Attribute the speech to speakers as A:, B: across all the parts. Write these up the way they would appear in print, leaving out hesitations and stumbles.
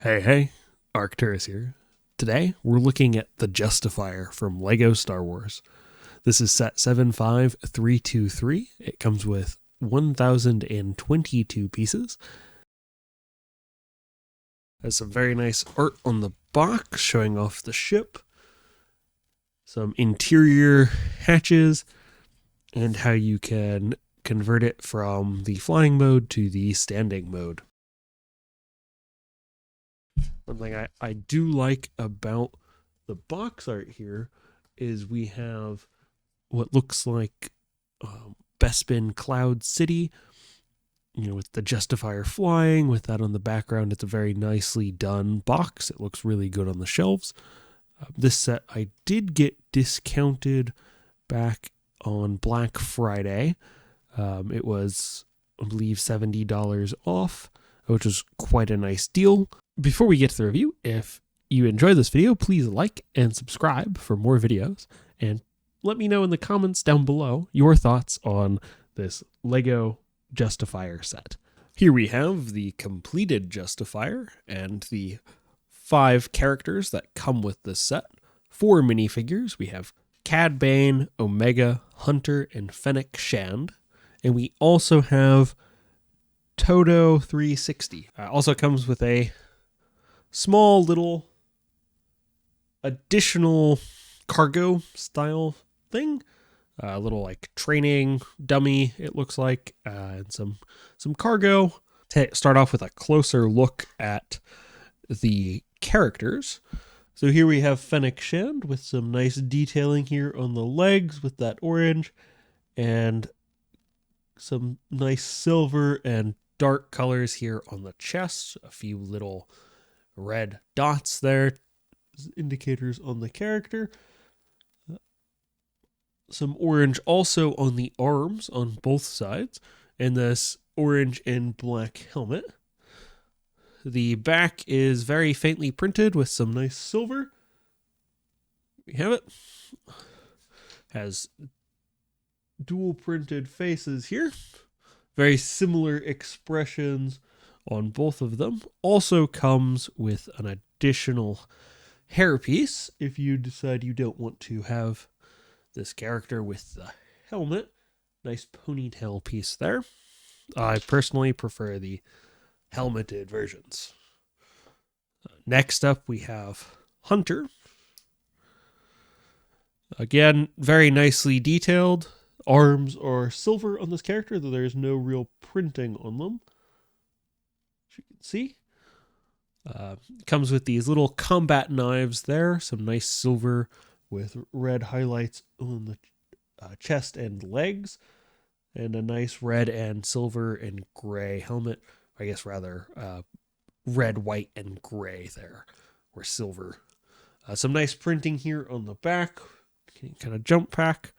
A: Hey, Arcturus here. Today, we're looking at the Justifier from LEGO Star Wars. This is set 75323. It comes with 1,022 pieces. Has some very nice art on the box showing off the ship, some interior hatches, and how you can convert it from the flying mode to the standing mode. One thing I do like about the box art here is we have what looks like Bespin Cloud City, with the Justifier flying, with that on the background. It's a very nicely done box. It looks really good on the shelves. This set I did get discounted back on Black Friday. It was, I believe, $70 off, which was quite a nice deal. Before we get to the review, if you enjoyed this video, please like and subscribe for more videos, and let me know in the comments down below your thoughts on this LEGO Justifier set. Here we have the completed Justifier and the 5 characters that come with this set. 4 minifigures. We have Cad Band, Omega, Hunter, and Fennic Shand. And we also have Todo 360. Also comes with a small little additional cargo style thing, a little like training dummy, it looks like, and some cargo. Start off with a closer look at the characters. So here we have Fennic Shand with some nice detailing here on the legs with that orange, and some nice silver and dark colors here on the chest. A few little red dots there, indicators on the character. Some orange also on the arms on both sides, and this orange and black helmet. The back is very faintly printed with some nice silver. We have it. Has dual printed faces here. Very similar expressions on both of them. Also comes with an additional hairpiece if you decide you don't want to have this character with the helmet. Nice ponytail piece there. I personally prefer the helmeted versions. Next up we have Hunter. Again, very nicely detailed. Arms are silver on this character, though there's no real printing on them, as you can see. Comes with these little combat knives there, some nice silver with red highlights on the chest and legs, and a nice red and silver and gray helmet. I guess rather red, white, and gray there, or silver. Some nice printing here on the back, kind of jump pack.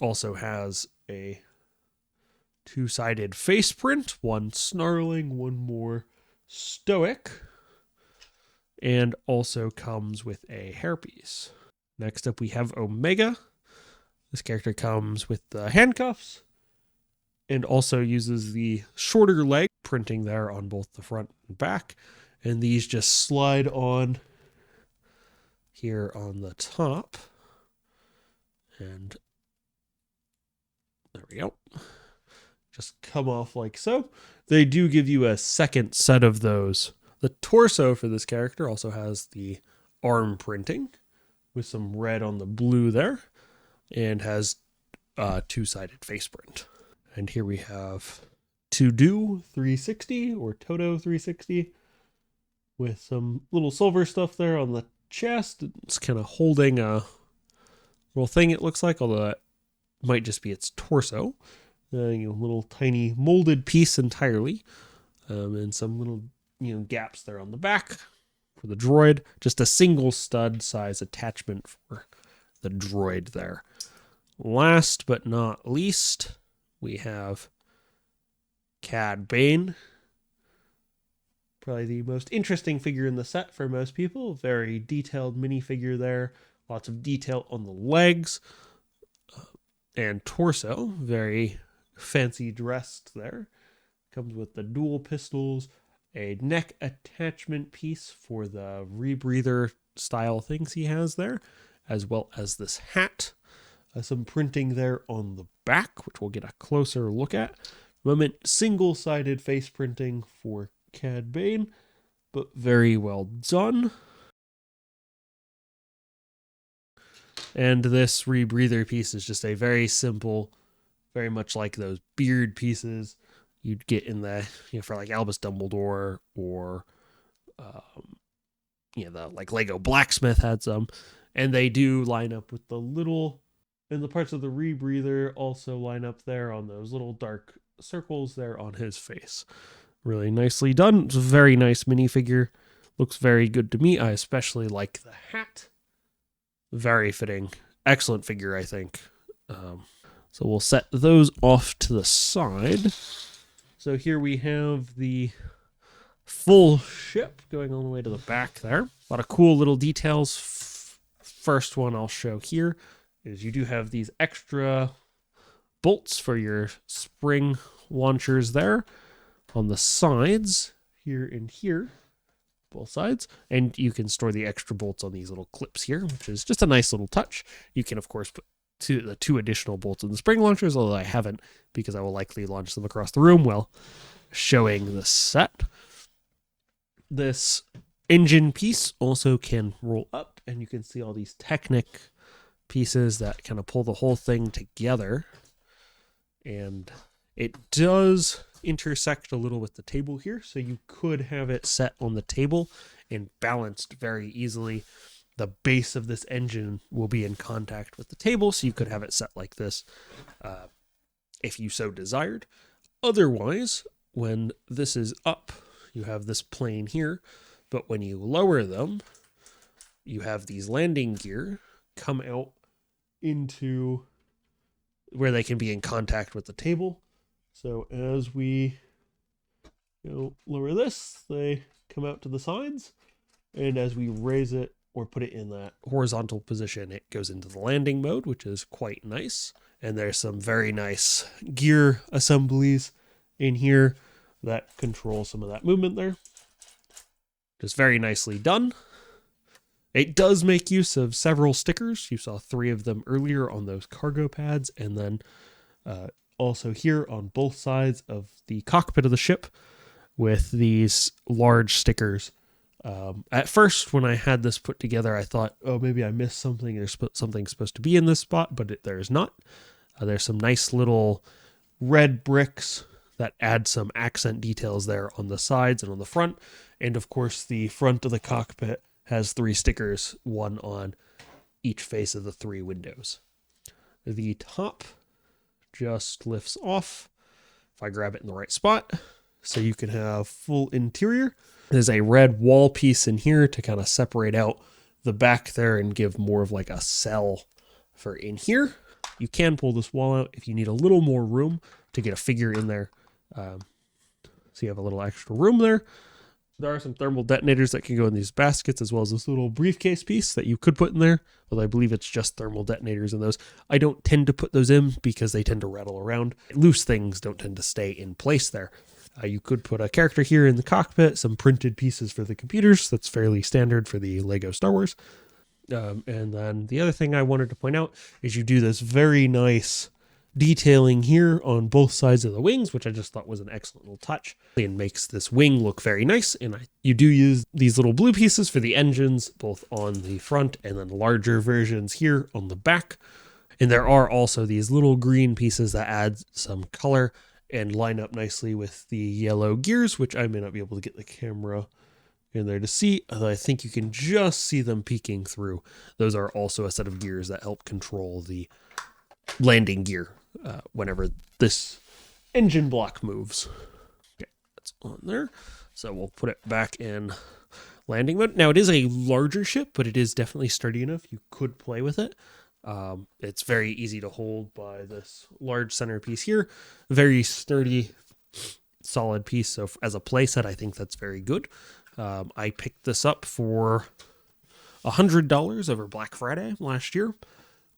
A: Also has a 2-sided face print, one snarling, one more stoic, and also comes with a hairpiece. Next up we have Omega. This character comes with the handcuffs and also uses the shorter leg printing there on both the front and back, and these just slide on here on the top, and there we go. Just come off like so. They do give you a second set of those. The torso for this character also has the arm printing with some red on the blue there, and has a 2-sided face print. And here we have Todo 360 or Todo 360 with some little silver stuff there on the chest. It's kind of holding a little thing, it looks like, although that might just be its torso. Little tiny molded piece entirely, and some little gaps there on the back for the droid. Just a single stud size attachment for the droid there. Last but not least, we have Cad Band. Probably the most interesting figure in the set for most people. Very detailed minifigure there. Lots of detail on the legs and torso. Very fancy dressed there. Comes with the dual pistols, a neck attachment piece for the rebreather style things he has there, as well as this hat. Some printing there on the back, which we'll get a closer look at. Moment single-sided face printing for Cad Band, but very well done. And this rebreather piece is just a very simple, very much like those beard pieces you'd get in the, for like Albus Dumbledore, or the like Lego blacksmith had some, and they do line up with the little, and the parts of the rebreather also line up there on those little dark circles there on his face. Really nicely done. It's a very nice minifigure. Looks very good to me. I especially like the hat. Very fitting. Excellent figure, I think. So we'll set those off to the side. So here we have the full ship going all the way to the back there. A lot of cool little details. First one I'll show here is you do have these extra bolts for your spring launchers there on the sides, here and here, both sides, and you can store the extra bolts on these little clips here, which is just a nice little touch. You can of course put the two additional bolts in the spring launchers, although I haven't, because I will likely launch them across the room while showing the set. This engine piece also can roll up, and you can see all these Technic pieces that kind of pull the whole thing together. And it does intersect a little with the table here, so you could have it set on the table and balanced very easily. The base of this engine will be in contact with the table, so you could have it set like this if you so desired. Otherwise, when this is up, you have this plane here, but when you lower them, you have these landing gear come out into where they can be in contact with the table. So as we lower this, they come out to the sides, and as we raise it or put it in that horizontal position, it goes into the landing mode, which is quite nice. And there's some very nice gear assemblies in here that control some of that movement there. Just very nicely done. It does make use of several stickers. You saw 3 of them earlier on those cargo pads, and then also here on both sides of the cockpit of the ship with these large stickers. At first, when I had this put together, I thought, oh, maybe I missed something. There's something supposed to be in this spot, but there's not. There's some nice little red bricks that add some accent details there on the sides and on the front. And of course, the front of the cockpit has 3 stickers, one on each face of the 3 windows. The top just lifts off if I grab it in the right spot, so you can have full interior. There's a red wall piece in here to kind of separate out the back there and give more of like a cell for in here. You can pull this wall out if you need a little more room to get a figure in there. So you have a little extra room there. There are some thermal detonators that can go in these baskets, as well as this little briefcase piece that you could put in there, although I believe it's just thermal detonators in those. I don't tend to put those in because they tend to rattle around. Loose things don't tend to stay in place there. You could put a character here in the cockpit, some printed pieces for the computers. That's fairly standard for the Lego Star Wars. And then the other thing I wanted to point out is you do this very nice detailing here on both sides of the wings, which I just thought was an excellent little touch and makes this wing look very nice. And you do use these little blue pieces for the engines, both on the front and then larger versions here on the back. And there are also these little green pieces that add some color and line up nicely with the yellow gears, which I may not be able to get the camera in there to see, although I think you can just see them peeking through. Those are also a set of gears that help control the landing gear whenever this engine block moves. Okay, that's on there. So we'll put it back in landing mode. Now it is a larger ship, but it is definitely sturdy enough. You could play with it. It's very easy to hold by this large centerpiece here. Very sturdy, solid piece. So as a playset, I think that's very good. I picked this up for $100 over Black Friday last year,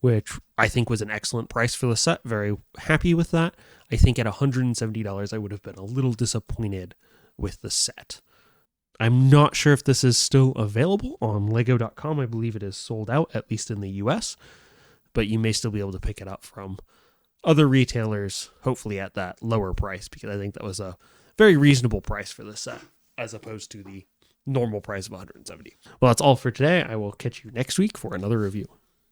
A: which I think was an excellent price for the set. Very happy with that. I think at $170, I would have been a little disappointed with the set. I'm not sure if this is still available on lego.com. I believe it is sold out, at least in the US, but you may still be able to pick it up from other retailers, hopefully at that lower price, because I think that was a very reasonable price for this set, as opposed to the normal price of $170. Well, that's all for today. I will catch you next week for another review.